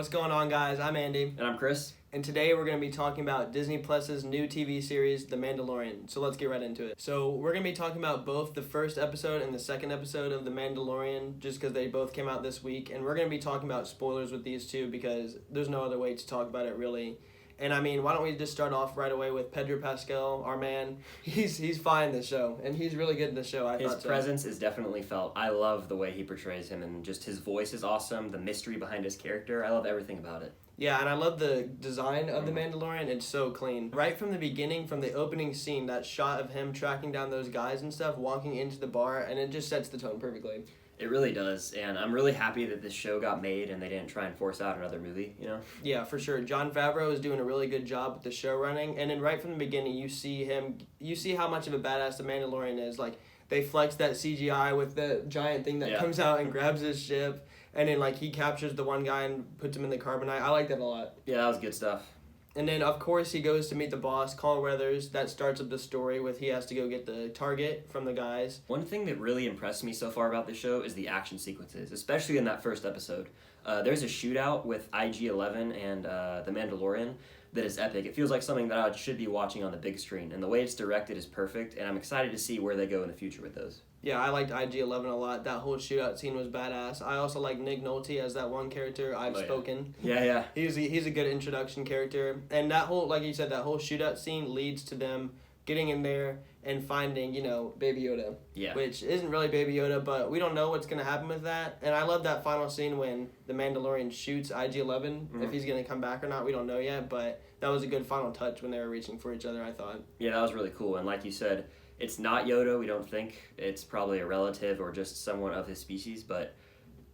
What's going on, guys? I'm Andy. And I'm Chris. And today we're going to be talking about Disney Plus's new TV series, The Mandalorian. So let's get right into it. So we're going to be talking about both the first episode and the second episode of The Mandalorian, just because they both came out this week. And we're going to be talking about spoilers with these two because there's no other way to talk about it, really. And I mean, why don't we just start off right away with Pedro Pascal, our man. He's fine in the show, and he's really good in the show. His presence is definitely felt. I love the way he portrays him, and just his voice is awesome. The mystery behind his character, I love everything about it. Yeah, and I love the design of The Mandalorian. It's so clean. Right from the beginning, from the opening scene, that shot of him tracking down those guys and stuff, walking into the bar, and it just sets the tone perfectly. It really does, and I'm really happy that this show got made and they didn't try and force out another movie, you know? Yeah, for sure. Jon Favreau is doing a really good job with the show running, and then right from the beginning, you see how much of a badass the Mandalorian is. Like, they flex that CGI with the giant thing that comes out and grabs his ship, and then, like, he captures the one guy and puts him in the carbonite. I like that a lot. Yeah, that was good stuff. And then, of course, he goes to meet the boss, Carl Weathers. That starts up the story with he has to go get the target from the guys. One thing that really impressed me so far about this show is the action sequences, especially in that first episode. There's a shootout with IG-11 and The Mandalorian that is epic. It feels like something that I should be watching on the big screen, and the way it's directed is perfect, and I'm excited to see where they go in the future with those. Yeah, I liked IG-11 a lot. That whole shootout scene was badass. I also like Nick Nolte as that one character, I've spoken. Yeah. He's a good introduction character. And that whole, like you said, that whole shootout scene leads to them getting in there and finding, Baby Yoda. Yeah. Which isn't really Baby Yoda, but we don't know what's going to happen with that. And I love that final scene when the Mandalorian shoots IG-11. Mm-hmm. If he's going to come back or not, we don't know yet. But that was a good final touch when they were reaching for each other, I thought. Yeah, that was really cool. And like you said, it's not Yoda, we don't think. It's probably a relative or just someone of his species, but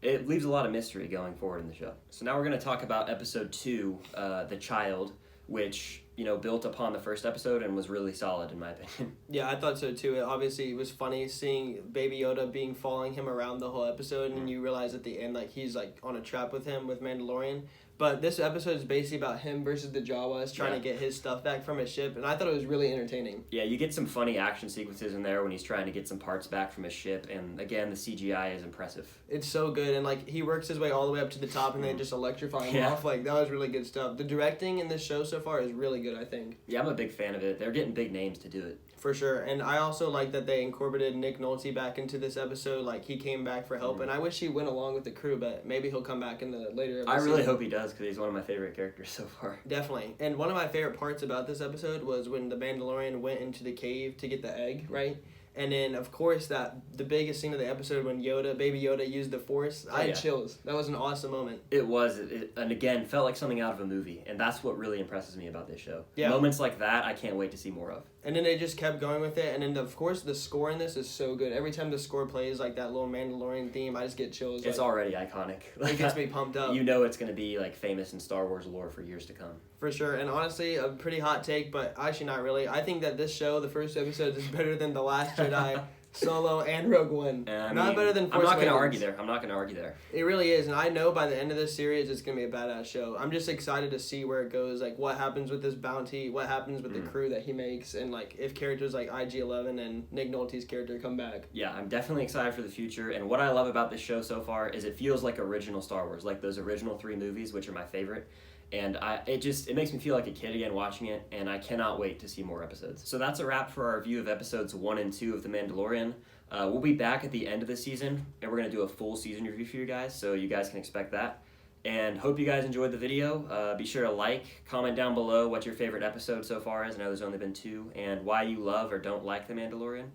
it leaves a lot of mystery going forward in the show. So now we're going to talk about episode 2, The Child, which, built upon the first episode and was really solid in my opinion. Yeah, I thought so too. It was funny seeing Baby Yoda following him around the whole episode, and you realize at the end, he's, on a trap with him with Mandalorian. But this episode is basically about him versus the Jawas trying to get his stuff back from his ship, and I thought it was really entertaining. Yeah, you get some funny action sequences in there when he's trying to get some parts back from his ship, and again, the CGI is impressive. It's so good, and he works his way all the way up to the top, and they just electrify him off. That was really good stuff. The directing in this show so far is really good, I think. Yeah, I'm a big fan of it. They're getting big names to do it. For sure, and I also like that they incorporated Nick Nolte back into this episode. He came back for help, and I wish he went along with the crew, but maybe he'll come back in the later episode. I really hope he does, because he's one of my favorite characters so far. Definitely, and one of my favorite parts about this episode was when the Mandalorian went into the cave to get the egg, right? And then, of course, the biggest scene of the episode when Baby Yoda used the Force, I had chills. That was an awesome moment. It was, and again, felt like something out of a movie, and that's what really impresses me about this show. Yeah. Moments like that, I can't wait to see more of. And then they just kept going with it, and then, of course, the score in this is so good. Every time the score plays, that little Mandalorian theme, I just get chills. It's already iconic. It gets me pumped up. It's going to be, famous in Star Wars lore for years to come. For sure, and honestly, a pretty hot take, but actually not really. I think that this show, the first episode, is better than The Last Jedi, Solo, and Rogue One. Not better than Force Awakens. I'm not going to argue there. It really is, and I know by the end of this series, it's going to be a badass show. I'm just excited to see where it goes, what happens with this bounty, what happens with the crew that he makes, and, if characters like IG-11 and Nick Nolte's character come back. Yeah, I'm definitely excited for the future, and what I love about this show so far is it feels like original Star Wars, like those original 3 movies, which are my favorite. And it makes me feel like a kid again watching it, and I cannot wait to see more episodes. So that's a wrap for our review of episodes 1 and 2 of The Mandalorian. We'll be back at the end of the season, and we're going to do a full season review for you guys, so you guys can expect that. And hope you guys enjoyed the video. Be sure to comment down below what your favorite episode so far is. I know there's only been 2, and why you love or don't like The Mandalorian.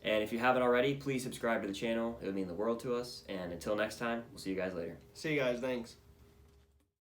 And if you haven't already, please subscribe to the channel. It would mean the world to us. And until next time, we'll see you guys later. See you guys. Thanks.